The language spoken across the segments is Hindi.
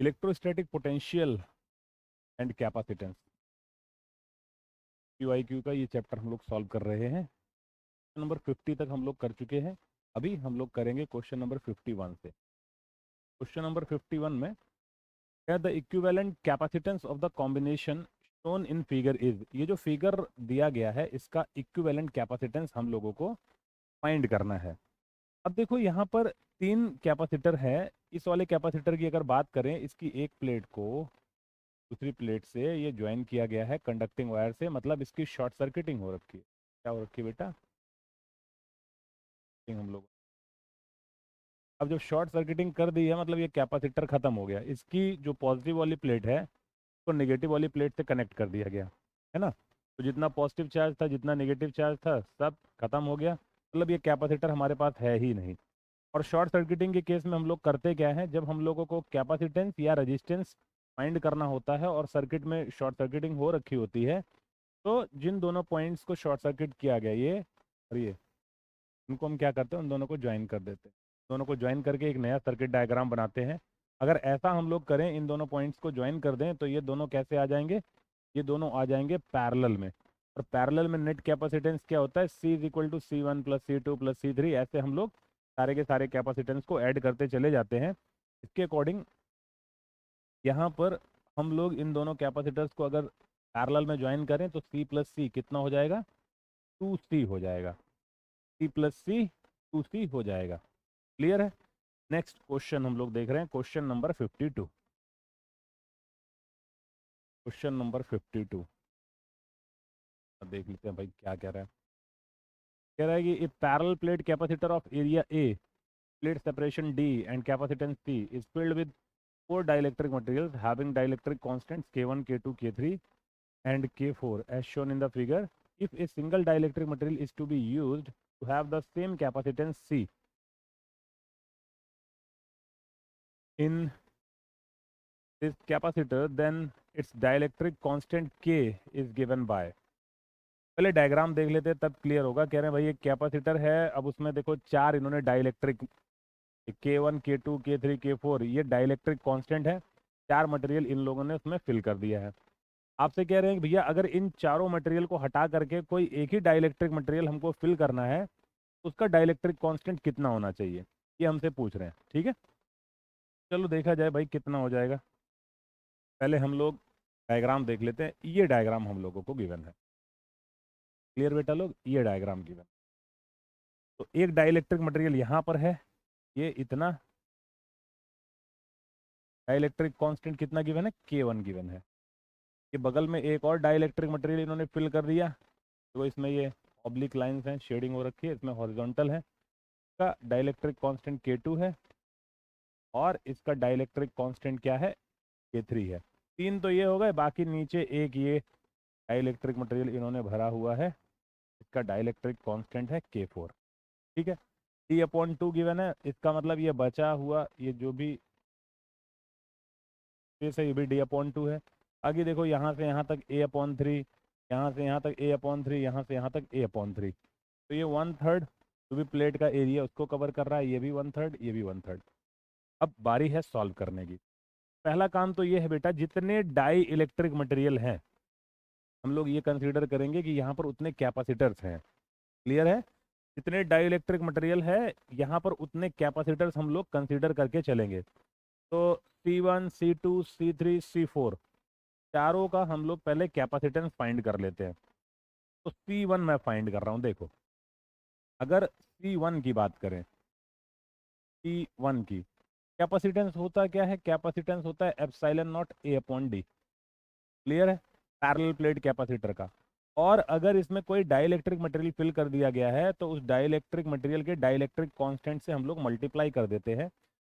Electrostatic potential and capacitance, QIQ का ये चैप्टर हम लोग सॉल्व कर रहे हैं। क्वेश्चन नंबर 50 तक हम लोग कर चुके हैं। अभी हम लोग करेंगे क्वेश्चन नंबर 51 से। क्वेश्चन नंबर 51 में the equivalent capacitance of the combination shown in figure is, ये जो फिगर दिया गया है इसका इक्विवेलेंट कैपेसिटेंस हम लोगों को फाइंड करना है। अब देखो यहाँ पर तीन कैपेसिटर है। इस वाले कैपेसिटर की अगर बात करें, इसकी एक प्लेट को दूसरी प्लेट से ये ज्वाइन किया गया है कंडक्टिंग वायर से, मतलब इसकी शॉर्ट सर्किटिंग हो रखी है। क्या हो रखी है बेटा? हम लोग अब जब शॉर्ट सर्किटिंग कर दी है मतलब ये कैपेसिटर खत्म हो गया। इसकी जो पॉजिटिव वाली प्लेट है उसको नेगेटिव वाली प्लेट से कनेक्ट कर दिया गया है ना। तो जितना पॉजिटिव चार्ज था, जितना नेगेटिव चार्ज था, सब खत्म हो गया। मतलब ये कैपेसिटर हमारे पास है ही नहीं। और शॉर्ट सर्किटिंग के केस में हम लोग करते क्या है, जब हम लोगों को कैपेसिटेंस या रेजिस्टेंस फाइंड करना होता है और सर्किट में शॉर्ट सर्किटिंग हो रखी होती है, तो जिन दोनों पॉइंट्स को शॉर्ट सर्किट किया गया, ये और ये, उनको हम क्या करते हैं, उन दोनों को ज्वाइन कर देते हैं। दोनों को ज्वाइन करके एक नया सर्किट डायग्राम बनाते हैं। अगर ऐसा हम लोग करें, इन दोनों पॉइंट्स को ज्वाइन कर दें, तो ये दोनों कैसे आ जाएंगे? ये दोनों आ जाएंगे पैरेलल में। और पैरेलल में नेट कैपेसिटेंस क्या होता है? C is equal to C1 plus C2 plus C3। ऐसे हम लोग सारे के सारे कैपेसिटेंस को ऐड करते चले जाते हैं। इसके अकॉर्डिंग यहाँ पर हम लोग इन दोनों कैपेसिटर्स को अगर पैरेलल में ज्वाइन करें तो C प्लस C कितना हो जाएगा? 2C हो जाएगा। C प्लस C 2C हो जाएगा। क्लियर है? नेक्स्ट क्वेश्चन हम लोग देख रहे हैं, क्वेश्चन नंबर 52। क्वेश्चन नंबर 52 देख लेते हैं भाई क्या कह रहा है। कह रहा है कि if parallel plate capacitor of area A, plate separation D and capacitance C is filled with four dielectric materials having dielectric constants K1, K2, K3 and K4 as shown in the figure. If a single dielectric material is to be used to have the same capacitance C in this capacitor, then its dielectric constant K is given by। पहले डायग्राम देख लेते हैं तब क्लियर होगा। कह रहे हैं भाई एक कैपेसिटर है, अब उसमें देखो चार इन्होंने dielectric K1, K2, K3, K4, ये डाइलेक्ट्रिक कांस्टेंट है। चार मटेरियल इन लोगों ने उसमें फिल कर दिया है। आपसे कह रहे हैं कि भैया अगर इन चारों मटेरियल को हटा करके कोई एक ही डाइलेक्ट्रिक मटेरियल हमको फिल करना है, तो उसका डाइलेक्ट्रिक कांस्टेंट कितना होना चाहिए, ये हमसे पूछ रहे हैं। ठीक है, चलो देखा जाए भाई कितना हो जाएगा। पहले हम लोग डायग्राम देख लेते हैं। ये डायग्राम हम लोगों को गिवन है। क्लियर बेटा लोग? ये डायग्राम गिवन। तो एक डाइलेक्ट्रिक मटेरियल यहाँ पर है, ये इतना डाइलेक्ट्रिक कांस्टेंट कितना गिवन है? K1 गिवन है। ये बगल में एक और डाइलेक्ट्रिक मटेरियल इन्होंने फिल कर दिया, तो इसमें ये ऑब्लिक लाइंस हैं, शेडिंग हो रखी है, इसमें हॉरिजॉन्टल है। इसका डाइलेक्ट्रिक कांस्टेंट K2 है और इसका डाइलेक्ट्रिक कांस्टेंट क्या है? K3 है। तीन तो ये हो गए, बाकी नीचे एक ये डाइलेक्ट्रिक मटेरियल इन्होंने भरा हुआ है, इसका डाइलेक्ट्रिक कांस्टेंट है K4। ठीक है, D/2 गिवन है, इसका मतलब ये बचा हुआ ये जो भी स्पेस है ये भी D/2 है। आगे देखो यहाँ से यहाँ तक A/3, यहाँ से यहाँ तक A/3, यहाँ से यहाँ तक A/3। तो ये 1/3 जो भी प्लेट का एरिया उसको कवर कर रहा है, ये भी 1/3, ये भी 1/3। अब बारी है सॉल्व करने की। पहला काम तो ये है बेटा, जितने डाई इलेक्ट्रिक मटेरियल हैं हम लोग ये कंसीडर करेंगे कि यहाँ पर उतने कैपेसिटर्स हैं। क्लियर है? जितने डाई इलेक्ट्रिक मटेरियल है यहाँ पर उतने कैपेसिटर्स हम लोग कंसीडर करके चलेंगे। तो C1, C2, C3, C4 चारों का हम लोग पहले कैपेसिटेंस फाइंड कर लेते हैं। तो C1 मैं फाइंड कर रहा हूँ। देखो अगर C1 की बात करें, C1 की कैपेसिटेंस होता क्या है? कैपेसिटेंस होता है एप्सिलॉन नॉट A/D। क्लियर है? पैरेलल प्लेट कैपेसिटर का। और अगर इसमें कोई डाइलेक्ट्रिक मटेरियल फिल कर दिया गया है तो उस डाइलेक्ट्रिक मटेरियल के डाइलेक्ट्रिक कांस्टेंट से हम लोग मल्टीप्लाई कर देते हैं,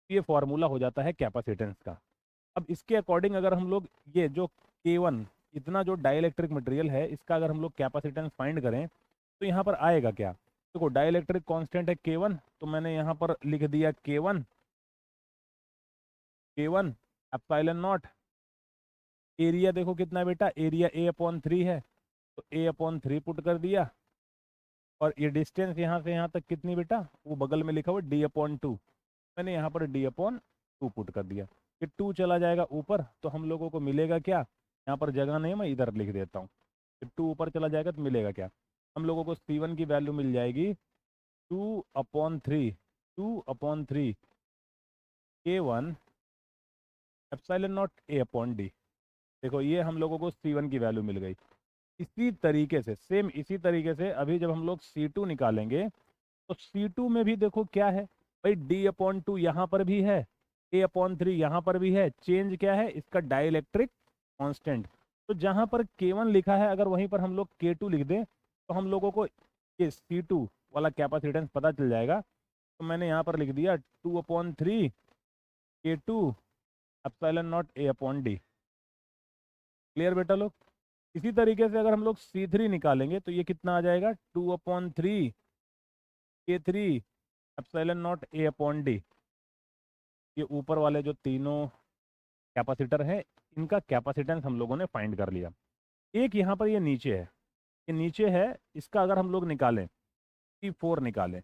ये फॉर्मूला हो जाता है कैपेसिटेंस का। अब इसके अकॉर्डिंग अगर हम लोग ये जो K1 इतना जो डाइलेक्ट्रिक मटेरियल है इसका अगर हम लोग कैपेसिटेंस फाइंड करें तो यहाँ पर आएगा क्या? देखो डाइलेक्ट्रिक कांस्टेंट है K1, तो मैंने यहाँ पर लिख दिया K1 एप्सिलॉन नॉट। एरिया देखो कितना है बेटा? एरिया A/3 है, तो A/3 पुट कर दिया। और ये डिस्टेंस यहाँ से यहाँ तक कितनी बेटा? वो बगल में लिखा हुआ D/2, मैंने यहाँ पर D/2 पुट कर दिया। ये 2 चला जाएगा ऊपर, तो हम लोगों को मिलेगा क्या, यहाँ पर जगह नहीं है, मैं इधर लिख देता हूँ। ये 2 ऊपर चला जाएगा तो मिलेगा क्या, हम लोगों को C1 की वैल्यू मिल जाएगी 2/3, 2/3 K1 एप्सिलॉन नॉट A/D। देखो ये हम लोगों को C1 की वैल्यू मिल गई। इसी तरीके से, सेम इसी तरीके से अभी जब हम लोग C2 निकालेंगे, तो C2 में भी देखो क्या है भाई, D/2 यहाँ पर भी है, A/3 यहाँ पर भी है। चेंज क्या है, इसका डाइलेक्ट्रिक कांस्टेंट। तो जहाँ पर K1 लिखा है, अगर वहीं पर हम लोग K2 लिख दें, तो हम लोगों को ये C2 वाला कैपेसिटेंस पता चल जाएगा। तो मैंने यहाँ पर लिख दिया 2/3 K2 epsilon not A/D। Clear बेटा लोग। इसी तरीके से अगर हम लोग C3 निकालेंगे, तो ये कितना आ जाएगा, 2/3 K3 एप्सिलॉन नॉट A/D। ये ऊपर वाले जो तीनों कैपेसिटर हैं, इनका कैपेसिटेंस हम लोगों ने फाइंड कर लिया। एक यहाँ पर ये नीचे है, ये नीचे है, इसका अगर हम लोग निकालें, C4 निकालें,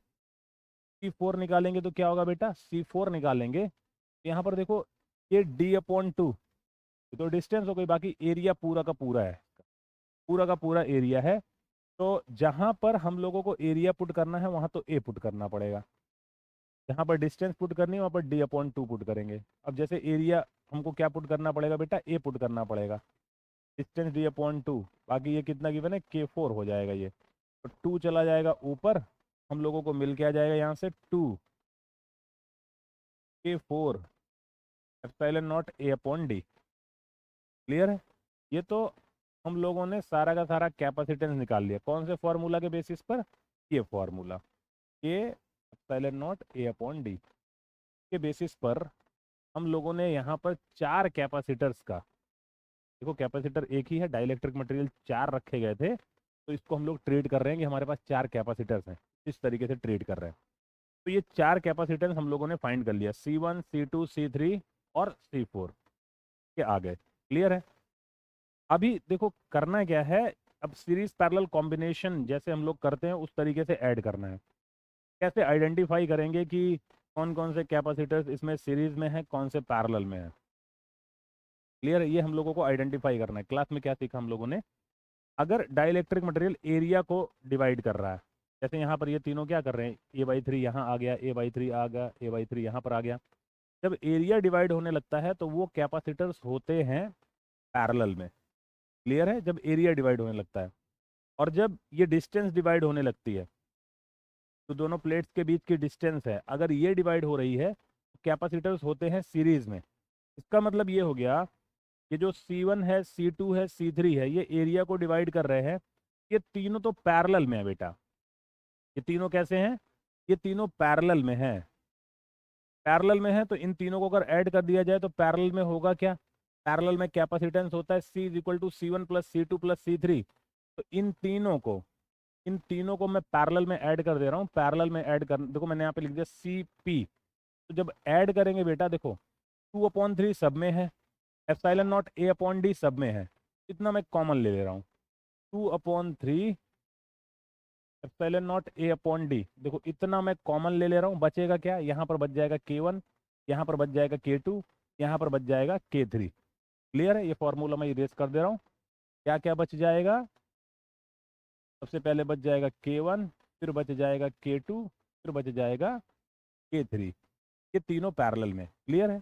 C4 निकालेंगे तो क्या होगा बेटा, C4 निकालेंगे तो यहाँ पर देखो ये D/2, तो डिस्टेंस हो गई, बाकी एरिया पूरा का पूरा है, पूरा का पूरा एरिया है। तो जहाँ पर हम लोगों को एरिया पुट करना है, वहाँ तो A पुट करना पड़ेगा। जहाँ पर डिस्टेंस पुट करनी है, वहाँ पर D/2 पुट करेंगे। अब जैसे एरिया हमको क्या पुट करना पड़ेगा बेटा, A पुट करना पड़ेगा, डिस्टेंस D/2, बाकी ये कितना गिवन है, K4 हो जाएगा ये। तो 2 चला जाएगा ऊपर, हम लोगों को मिल के आ जाएगा यहाँ से 2 K4 epsilon not A/D। Clear है। ये तो हम लोगों ने सारा का सारा कैपेसिटेंस निकाल लिया, कौन से फॉर्मूला के बेसिस पर, ये formula K epsilon not A/D के बेसिस पर हम लोगों ने यहाँ पर 4 कैपेसिटर्स का, देखो कैपेसिटर एक ही है, डाइलेक्ट्रिक मटेरियल 4 रखे गए थे, तो इसको हम लोग ट्रीट कर रहे हैं कि हमारे पास 4 कैपेसिटर्स हैं, इस तरीके से ट्रीट कर रहे हैं। तो ये 4 कैपेसिटेंस हम लोगों ने फाइंड कर लिया, C1 C2 C3 और C4 के आ गए। क्लियर है। अभी देखो करना क्या है, अब सीरीज पैरेलल कॉम्बिनेशन जैसे हम लोग करते हैं, उस तरीके से ऐड करना है। कैसे आइडेंटिफाई करेंगे कि कौन कौन से कैपेसिटर्स इसमें सीरीज में है, कौन से पैरेलल में है। क्लियर है, ये हम लोगों को आइडेंटिफाई करना है। क्लास में क्या सीखा हम लोगों ने, अगर डाइलेक्ट्रिक मटेरियल एरिया को डिवाइड कर रहा है, जैसे यहाँ पर ये तीनों क्या कर रहे हैं, A/3 यहाँ आ गया, A/3 आ गया, A/3 यहाँ पर आ गया। जब एरिया डिवाइड होने लगता है, तो वो कैपेसिटर्स होते हैं पैरेलल में। क्लियर है, जब एरिया डिवाइड होने लगता है। और जब ये डिस्टेंस डिवाइड होने लगती है, तो दोनों प्लेट्स के बीच की डिस्टेंस है, अगर ये डिवाइड हो रही है, तो कैपेसिटर्स होते हैं सीरीज में। इसका मतलब ये हो गया, ये जो C1 है, C2 है, C3 है, ये एरिया को डिवाइड कर रहे हैं, ये तीनों तो पैरेलल में है बेटा। ये तीनों कैसे हैं, ये तीनों पैरेलल में हैं। पैरेलल में है, तो इन तीनों को अगर ऐड कर दिया जाए, तो पैरेलल में होगा क्या, पैरेलल में कैपेसिटेंस होता है C = C1 + C2 + C3। तो इन तीनों को मैं पैरेलल में ऐड कर दे रहा हूँ, पैरेलल में ऐड कर, देखो मैंने यहाँ पे लिख दिया CP। तो जब ऐड करेंगे बेटा, देखो 2/3 सब में है, एप्सिलॉन नॉट A/D सब में है, इतना मैं कॉमन ले ले रहा हूँ, 2/3 एप्सिलॉन नॉट A/D। देखो इतना मैं कॉमन ले ले रहा हूँ, बचेगा क्या, यहाँ पर बच जाएगा K1, यहाँ पर बच जाएगा K2, यहाँ पर बच जाएगा K3। क्लियर है, ये फॉर्मूला मैं इरेज कर दे रहा हूँ। क्या क्या बच जाएगा, सबसे पहले बच जाएगा K1, फिर बच जाएगा K2, फिर बच जाएगा K3। ये तीनों पैरेलल में। क्लियर है।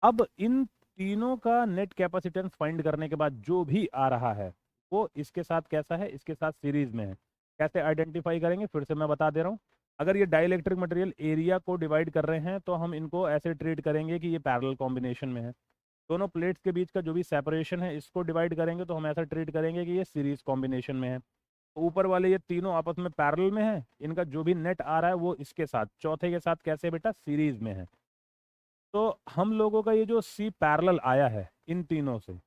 अब इन तीनों का नेट कैपेसिटेंस फाइंड करने के बाद जो भी आ रहा है, वो इसके साथ कैसा है, इसके साथ सीरीज में है। कैसे आइडेंटिफाई करेंगे, फिर से मैं बता दे रहा हूँ। अगर ये डाइलेक्ट्रिक मटेरियल एरिया को डिवाइड कर रहे हैं, तो हम इनको ऐसे ट्रीट करेंगे कि ये पैरेलल कॉम्बिनेशन में है। दोनों प्लेट्स के बीच का जो भी सेपरेशन है, इसको डिवाइड करेंगे तो हम ऐसा ट्रीट करेंगे कि ये सीरीज कॉम्बिनेशन में है। तो ऊपर वाले ये तीनों आपस में पैरेलल में है, इनका जो भी नेट आ रहा है वो इसके साथ, चौथे के साथ कैसे बेटा, सीरीज में है। तो हम लोगों का ये जो C पैरेलल आया है इन तीनों से,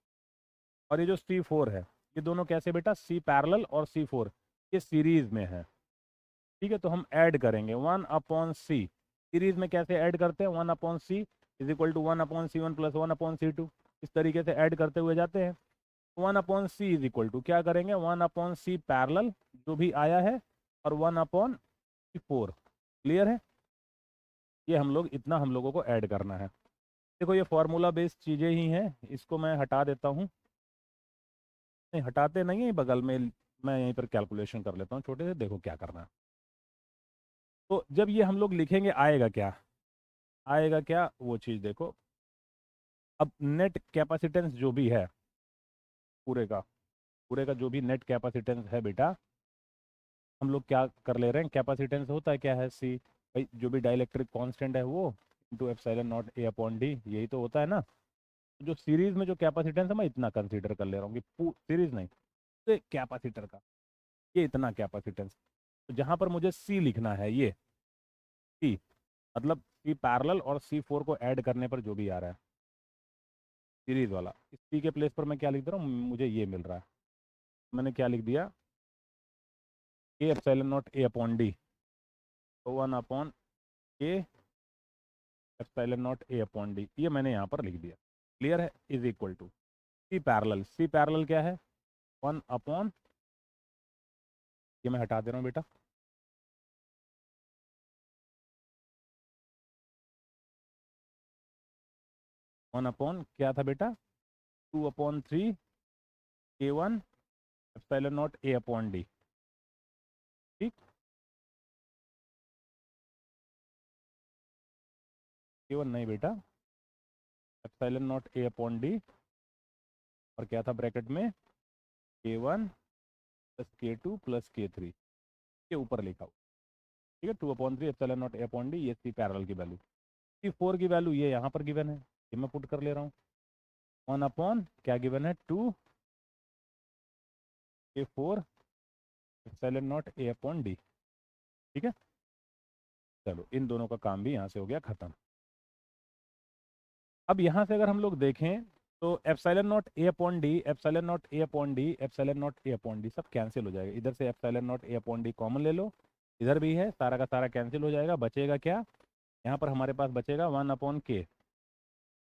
और ये जो C4 है, ये दोनों कैसे बेटा, C पैरेलल और C4 ये सीरीज में है। ठीक है, तो हम ऐड करेंगे 1/C। सीरीज में कैसे ऐड करते हैं, 1/C = 1/C1 + 1/C2। इस तरीके से ऐड करते हुए जाते हैं। 1/C = क्या करेंगे, 1/C पैरेलल जो भी आया है, और 1/C4। क्लियर है, ये हम लोग इतना हम लोगों को ऐड करना है। देखो ये फॉर्मूला बेस्ड चीज़ें ही हैं, इसको मैं हटा देता हूँ। नहीं हटाते नहीं है, बगल में मैं यहीं पर कैलकुलेशन कर लेता हूँ छोटे से, देखो क्या करना है। तो जब ये हम लोग लिखेंगे आएगा क्या, आएगा क्या वो चीज़ देखो। अब नेट कैपेसिटेंस जो भी है पूरे का, पूरे का जो भी नेट कैपेसिटेंस है बेटा, हम लोग क्या कर ले रहे हैं, कैपेसिटेंस होता है क्या है, सी भाई जो भी डाइलेक्ट्रिक कांस्टेंट है वो into epsilon naught A upon D, यही तो होता है ना। जो सीरीज में जो कैपेसिटेंस है मैं इतना कंसीडर कर ले रहा हूँ कि सीरीज नहीं, तो कैपेसिटर का ये इतना कैपेसिटेंस। तो जहाँ पर मुझे सी लिखना है, ये सी मतलब सी पैरेलल और सी फोर को ऐड करने पर जो भी आ रहा है सीरीज वाला, इस सी के प्लेस पर मैं क्या लिख दे रहा हूँ, मुझे ये मिल रहा है। मैंने क्या लिख दिया, A epsilon naught A upon D, तो 1 upon A epsilon naught A upon D, ये मैंने यहाँ पर लिख दिया। क्लियर है, is equal to C parallel, C parallel क्या है 1 अपॉन, ये मैं हटा दे रहा हूँ बेटा, 1 अपॉन क्या था बेटा 2/3 K1 epsilon naught A upon D. ठीक, K1 नहीं बेटा, epsilon naught A upon D, और क्या था ब्रैकेट में K1 plus K2 plus K3 के ऊपर लिखा हुआ। ठीक है, 2/3 epsilon naught A upon D, ये सी पैरेलल की वैल्यू। सी फोर की वैल्यू ये यहाँ पर गिवन है, ये मैं पुट कर ले रहा हूँ। 1 अपॉन क्या गिवन है 2 K4 epsilon naught A upon D. ठीक है, चलो इन दोनों का काम भी यहाँ से हो गया खत्म। अब यहाँ से अगर हम लोग देखें तो epsilon naught A upon D, epsilon naught A upon D, epsilon naught A upon D सब कैंसिल हो जाएगा। इधर से epsilon naught A upon D common ले लो, इधर भी है, सारा का सारा कैंसिल हो जाएगा। बचेगा क्या, यहाँ पर हमारे पास बचेगा 1/K।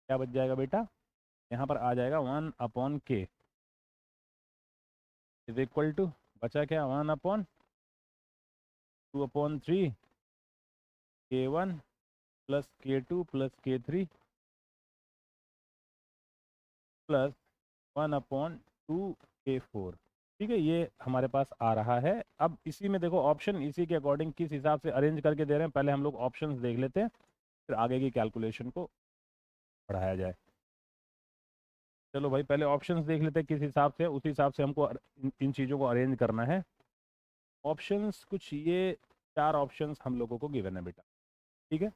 क्या बच जाएगा बेटा, यहाँ पर आ जाएगा 1/K इज इक्वल टू, बचा क्या 1/2/3 K1 plus K2 plus K3 plus 1/2 K4। ठीक है, ये हमारे पास आ रहा है। अब इसी में देखो ऑप्शन इसी के अकॉर्डिंग किस हिसाब से अरेंज करके दे रहे हैं, पहले हम लोग ऑप्शंस देख लेते हैं, फिर आगे की कैलकुलेशन को बढ़ाया जाए। चलो भाई पहले ऑप्शंस देख लेते हैं किस हिसाब से, उसी हिसाब से हमको इन चीज़ों को अरेंज करना है। ऑप्शंस कुछ ये 4 ऑप्शंस हम लोगों को गिवन है बेटा। ठीक है,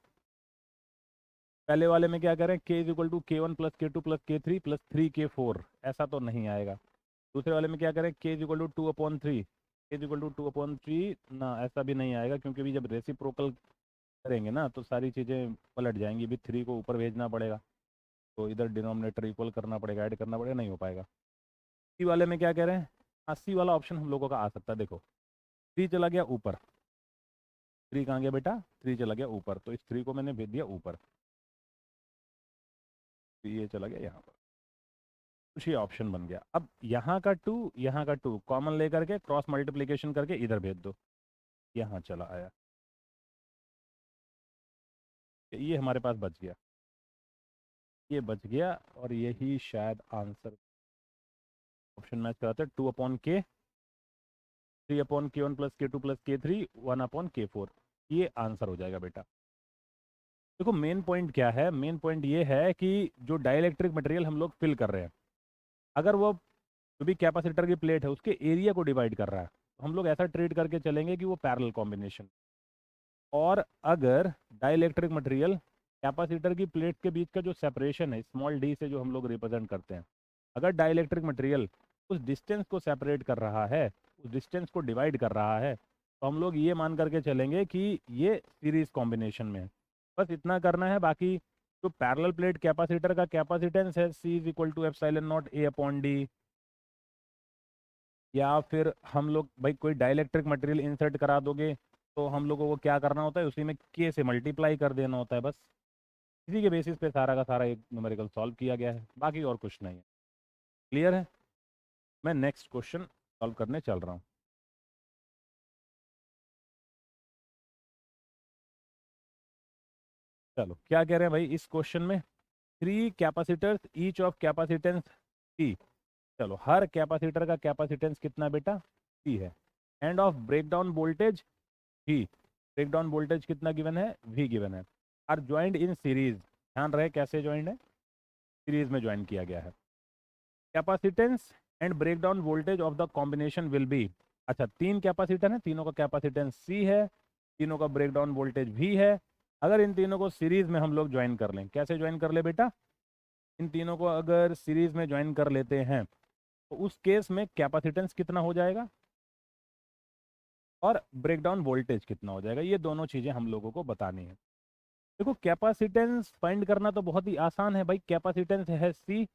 पहले वाले में क्या करें, k is equal to K1 plus K2 plus K3 plus 3K4, ऐसा तो नहीं आएगा। दूसरे वाले में क्या करें, k is equal to 2/3, k is equal to 2/3 ना, ऐसा भी नहीं आएगा, क्योंकि भी जब रेसिप्रोकल करेंगे ना तो सारी चीज़ें पलट जाएंगी, भी 3 को ऊपर भेजना पड़ेगा, तो इधर डिनोमिनेटर इक्वल करना पड़ेगा, ऐड करना पड़ेगा, नहीं हो पाएगा। सी वाले में क्या कह रहे हैं, हाँ सी वाला ऑप्शन हम लोगों का आ सकता है। देखो 3 चला गया ऊपर, 3 कहाँ गया बेटा, 3 चला गया ऊपर, तो इस 3 को मैंने भेज दिया ऊपर, तो ये चला गया यहाँ पर, कुछ ये ऑप्शन बन गया। अब यहाँ का 2 यहाँ का 2 कॉमन लेकर के क्रॉस मल्टीप्लिकेशन करके इधर भेज दो, यहाँ चला आया, ये हमारे पास बच गया, ये बच गया, और यही शायद आंसर। ऑप्शन मैच कराते हैं, 2/K, 3/K1 plus K2 plus K3, 1/K4, ये आंसर हो जाएगा बेटा। देखो मेन पॉइंट क्या है, मेन पॉइंट ये है कि जो डाइलेक्ट्रिक मटेरियल हम लोग फिल कर रहे हैं, अगर वो जो भी कैपेसिटर की प्लेट है उसके एरिया को डिवाइड कर रहा है, तो हम लोग ऐसा ट्रीट करके चलेंगे कि वो पैरेलल कॉम्बिनेशन। और अगर डाइलेक्ट्रिक मटेरियल कैपेसिटर की प्लेट के बीच का जो सेपरेशन है स्मॉल डी से जो हम लोग रिप्रेजेंट करते हैं, अगर डाइलेक्ट्रिक मटेरियल उस डिस्टेंस को सेपरेट कर रहा है, उस डिस्टेंस को डिवाइड कर रहा है, तो हम लोग ये मान करके चलेंगे कि ये सीरीज कॉम्बिनेशन में है। बस इतना करना है, बाकी जो पैरेलल प्लेट कैपेसिटर का कैपेसिटेंस है C is equal to epsilon naught A upon D, या फिर हम लोग भाई कोई डाइलेक्ट्रिक मटेरियल इंसर्ट करा दोगे तो हम लोगों को क्या करना होता है, उसी में K से मल्टीप्लाई कर देना होता है। बस इसी के बेसिस पे सारा का सारा एक न्यूमेरिकल सॉल्व किया गया है, बाकी और कुछ नहीं है। क्लियर है, मैं नेक्स्ट क्वेश्चन सॉल्व करने चल रहा हूँ। चलो क्या कह रहे हैं भाई इस क्वेश्चन में, 3 capacitors each of capacitance C। चलो, हर कैपेसिटर का कैपेसिटेंस कितना बेटा? C है। End of breakdown voltage V। Breakdown voltage कितना गिवन है? V गिवन है। Are joined in series. ध्यान रहे कैसे ज्वाइंट है? सीरीज में ज्वाइन किया गया है। Capacitance and breakdown voltage of the combination will be. अच्छा, 3 कैपेसिटर है, तीनों का कैपेसिटेंस C है, तीनों का ब्रेकडाउन वोल्टेज V है। अगर इन तीनों को सीरीज में हम लोग ज्वाइन कर लें, कैसे ज्वाइन कर ले बेटा? इन तीनों को अगर सीरीज में ज्वाइन कर लेते हैं तो उस केस में कैपेसिटेंस कितना हो जाएगा और ब्रेकडाउन वोल्टेज कितना हो जाएगा, ये दोनों चीज़ें हम लोगों को बतानी है। देखो, कैपेसिटेंस फाइंड करना तो बहुत ही आसान है भाई। कैपेसिटेंस है C,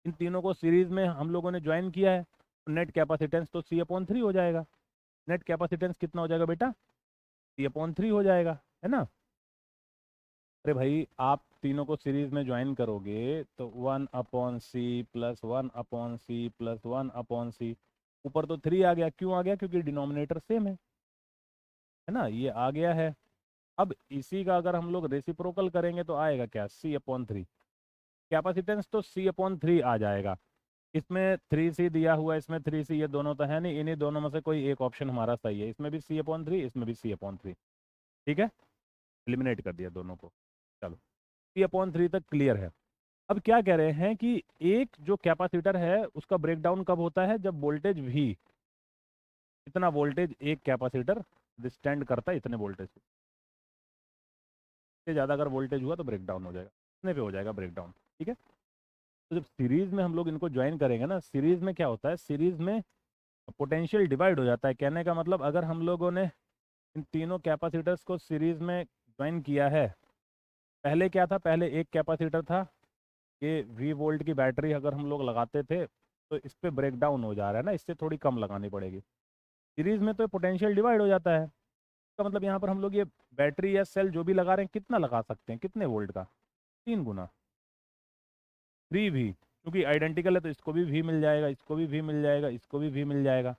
इन तीनों को सीरीज में हम लोगों ने ज्वाइन किया है, तो नेट कैपेसिटेंस तो C/3 हो जाएगा। नेट कैपेसिटेंस कितना हो जाएगा बेटा? C/3 हो जाएगा, है ना? अरे भाई, आप तीनों को सीरीज में ज्वाइन करोगे तो 1/C plus 1/C plus 1/C, ऊपर तो 3 आ गया। क्यों आ गया? क्योंकि डिनोमिनेटर सेम है ना, ये आ गया है। अब इसी का अगर हम लोग रेसिप्रोकल करेंगे तो आएगा क्या? C/3। कैपेसिटेंस तो C/3 आ जाएगा। इसमें 3C दिया हुआ है, इसमें 3C, ये दोनों तो है नहीं, इन्हीं दोनों में से कोई एक ऑप्शन हमारा सही है। इसमें भी C/3, इसमें भी C/3। ठीक है, एलिमिनेट कर दिया दोनों को। चलो, C/3 तक क्लियर है। अब क्या कह रहे हैं कि एक जो कैपेसिटर है उसका ब्रेकडाउन कब होता है? जब वोल्टेज V, इतना वोल्टेज एक कैपेसिटर विथस्टैंड करता है, इतने वोल्टेज से ज़्यादा अगर वोल्टेज हुआ तो ब्रेकडाउन हो जाएगा, इतने पे हो जाएगा ब्रेकडाउन। ठीक है, तो जब सीरीज में हम लोग इनको ज्वाइन करेंगे ना, सीरीज में क्या होता है? सीरीज में पोटेंशियल डिवाइड हो जाता है। कहने का मतलब, अगर हम लोगों ने इन तीनों कैपेसिटर्स को सीरीज में ज्वाइन किया है, पहले क्या था? पहले एक कैपेसिटर था, ये V वोल्ट की बैटरी अगर हम लोग लगाते थे तो इस पर ब्रेक डाउन हो जा रहा है ना, इससे थोड़ी कम लगानी पड़ेगी। सीरीज में तो पोटेंशियल डिवाइड हो जाता है। इसका मतलब यहाँ पर हम लोग ये बैटरी या सेल जो भी लगा रहे हैं, कितना लगा सकते हैं? कितने वोल्ट का? 3 गुना 3V, क्योंकि आइडेंटिकल है तो इसको भी V मिल जाएगा, इसको भी V मिल जाएगा, इसको भी V मिल जाएगा।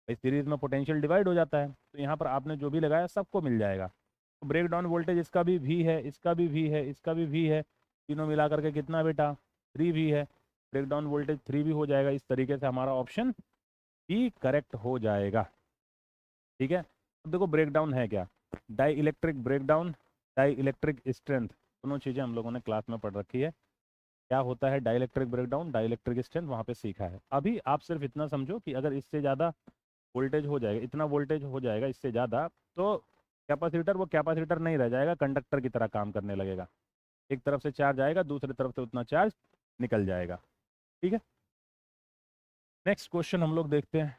इस सीरीज में पोटेंशियल डिवाइड हो जाता है, तो यहाँ पर आपने जो भी लगाया सबको मिल जाएगा। तो ब्रेक डाउन वोल्टेज इसका भी V है, इसका भी V है, इसका भी V है, तीनों मिला करके कितना बेटा? 3V है। ब्रेक डाउन वोल्टेज 3V हो जाएगा। इस तरीके से हमारा ऑप्शन B करेक्ट हो जाएगा। ठीक है, अब देखो ब्रेक डाउन है क्या? Dielectric break down, dielectric strength, दोनों चीज़ें हम लोगों ने क्लास में पढ़ रखी है। क्या होता है dielectric break down, dielectric strength, वहाँ पे सीखा है। अभी आप सिर्फ इतना समझो कि अगर इससे ज़्यादा वोल्टेज हो जाएगा, इतना वोल्टेज हो जाएगा इससे ज़्यादा, तो कैपेसिटर वो कैपेसिटर नहीं रह जाएगा, कंडक्टर की तरह काम करने लगेगा। एक तरफ से चार्ज आएगा, दूसरी तरफ से उतना चार्ज निकल जाएगा। ठीक है, नेक्स्ट क्वेश्चन हम लोग देखते हैं।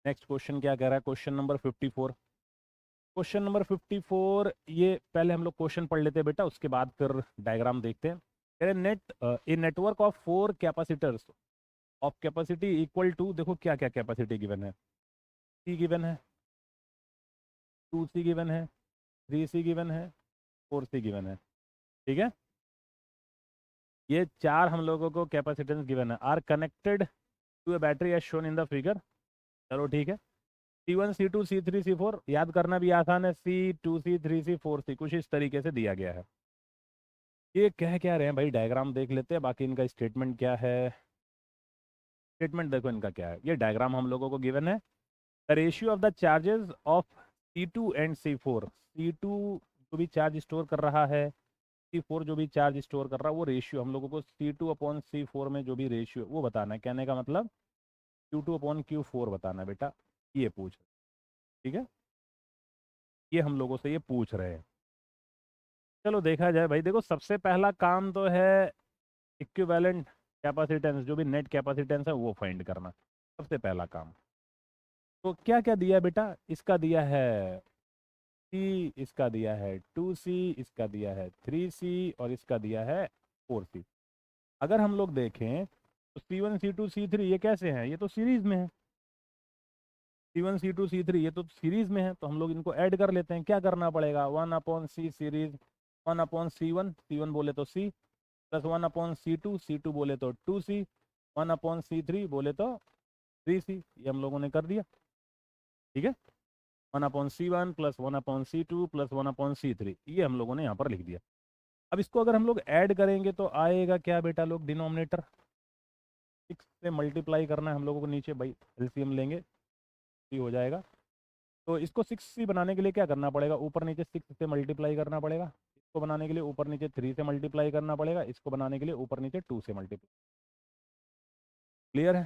नेक्स्ट क्वेश्चन क्या कह रहा है? Question number 54। क्वेश्चन नंबर 54, ये पहले हम लोग क्वेश्चन पढ़ लेते हैं बेटा, उसके बाद फिर डायग्राम देखते हैं। कह रहे net a network of 4 capacitors of capacity equal to, देखो क्या क्या कैपेसिटी गिवन है। C गिवन है, 2C गिवन है, 3C गिवन है, 4C गिवन है। ठीक है, ये चार हम लोगों को कैपेसिटेंस गिवन है, are connected to a battery as shown in the figure. चलो ठीक है, C1 C2 C3 C4, याद करना भी आसान है। C2 C3 C4 C, कुछ इस तरीके से दिया गया है। ये कह क्या रहे हैं भाई, डायग्राम देख लेते हैं, बाकी इनका स्टेटमेंट क्या है। स्टेटमेंट देखो इनका क्या है, ये डायग्राम हम लोगों को गिवन है। The ratio of the charges of C2 and C4, C2 जो भी चार्ज स्टोर कर रहा है, C4 जो भी चार्ज स्टोर कर रहा है, वो रेशियो हम लोगों को C2/C4 में जो भी रेशियो वो बताना है। कहने का मतलब Q2/Q4 बताना है बेटा, ये पूछ। ठीक है, ये हम लोगों से ये पूछ रहे हैं। चलो देखा जाए भाई, देखो सबसे पहला काम तो है इक्विवेलेंट कैपेसिटेंस, जो भी नेट कैपेसिटेंस है वो फाइंड करना, सबसे पहला काम। तो क्या क्या दिया बेटा? इसका दिया है C, इसका दिया है 2C, इसका दिया है 3C और इसका दिया है 4C। अगर हम लोग देखें तो C1 C2 C3 ये कैसे हैं? ये तो सीरीज में है। C1 C2 C3 ये तो सीरीज में है, तो हम लोग इनको ऐड कर लेते हैं। क्या करना पड़ेगा? 1/C सीरीज 1/C1, C1 बोले तो C, प्लस 1/C2, C2 बोले तो 2C, 1/C3 बोले तो 3C, ये हम लोगों ने कर दिया। ठीक है, 1/C1 plus 1/C2 plus 1/C3, ये हम लोगों ने यहाँ पर लिख दिया। अब इसको अगर हम लोग ऐड करेंगे तो आएगा क्या बेटा लोग, डिनोमिनेटर 6 से मल्टीप्लाई करना है हम लोगों को नीचे, भाई एलसीएम लेंगे 3 हो जाएगा। तो इसको 6c बनाने के लिए क्या करना पड़ेगा, ऊपर नीचे 6 से मल्टीप्लाई करना पड़ेगा। इसको बनाने के लिए ऊपर नीचे 3 से मल्टीप्लाई करना पड़ेगा। इसको बनाने के लिए ऊपर नीचे 2 से मल्टीप्लाई। क्लियर है?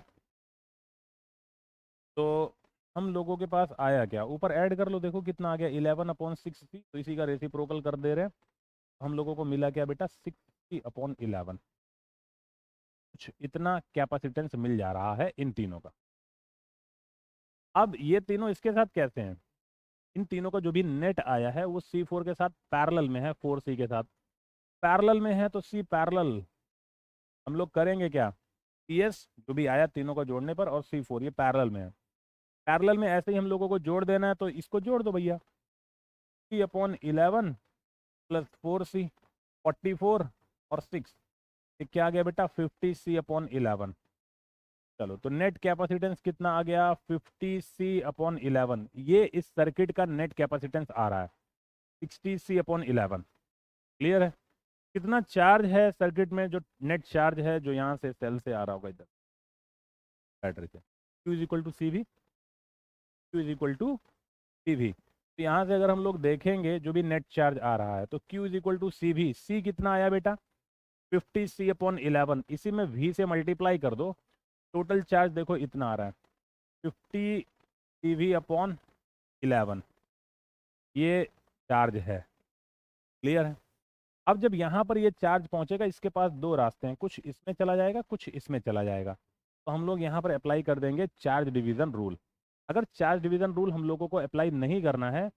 तो हम लोगों के पास आया क्या, ऊपर ऐड कर लो, देखो कितना आ गया 11/6c, तो इसी का रेसिप्रोकल कर दे रहे हैं। हम लोगों को मिला क्या बेटा, 6c/11। कुछ इतना कैपेसिटेंस मिल जा रहा है इन तीनों का। अब ये तीनों इसके साथ कैसे हैं, इन तीनों का जो भी नेट आया है वो C4 के साथ पैरेलल में है, 4c के साथ पैरेलल में है। तो C पैरेलल हम लोग करेंगे क्या, CS जो भी आया तीनों को जोड़ने पर, और C4 ये पैरेलल में है। पैरेलल में ऐसे ही हम लोगों को जोड़ देना है, तो इसको जोड़ दो भैया, C/11 प्लस 4c 44 और 6, ये क्या आ गया बेटा 50c/11। चलो तो नेट कैपेसिटेंस कितना आ गया 50c/11, ये इस सर्किट का नेट कैपेसिटेंस आ रहा है 60c/11। क्लियर है? कितना चार्ज है सर्किट में, जो नेट चार्ज है जो यहाँ से सेल से आ रहा होगा इधर बैटरी से, Q is equal to C V, Q is equal to C V. तो यहाँ से अगर हम लोग देखेंगे जो भी नेट चार्ज आ रहा है, तो Q is equal to C V. C कितना आया बेटा 50c/11, इसी में V से मल्टीप्लाई कर दो, टोटल चार्ज देखो इतना आ रहा है 50 CV/11, ये चार्ज है। क्लियर है? अब जब यहाँ पर ये चार्ज पहुँचेगा, इसके पास दो रास्ते हैं, कुछ इसमें चला जाएगा, कुछ इसमें चला जाएगा। तो हम लोग यहाँ पर अप्लाई कर देंगे चार्ज डिवीज़न रूल। अगर चार्ज डिवीज़न रूल हम लोगों को अप्लाई नहीं करना है,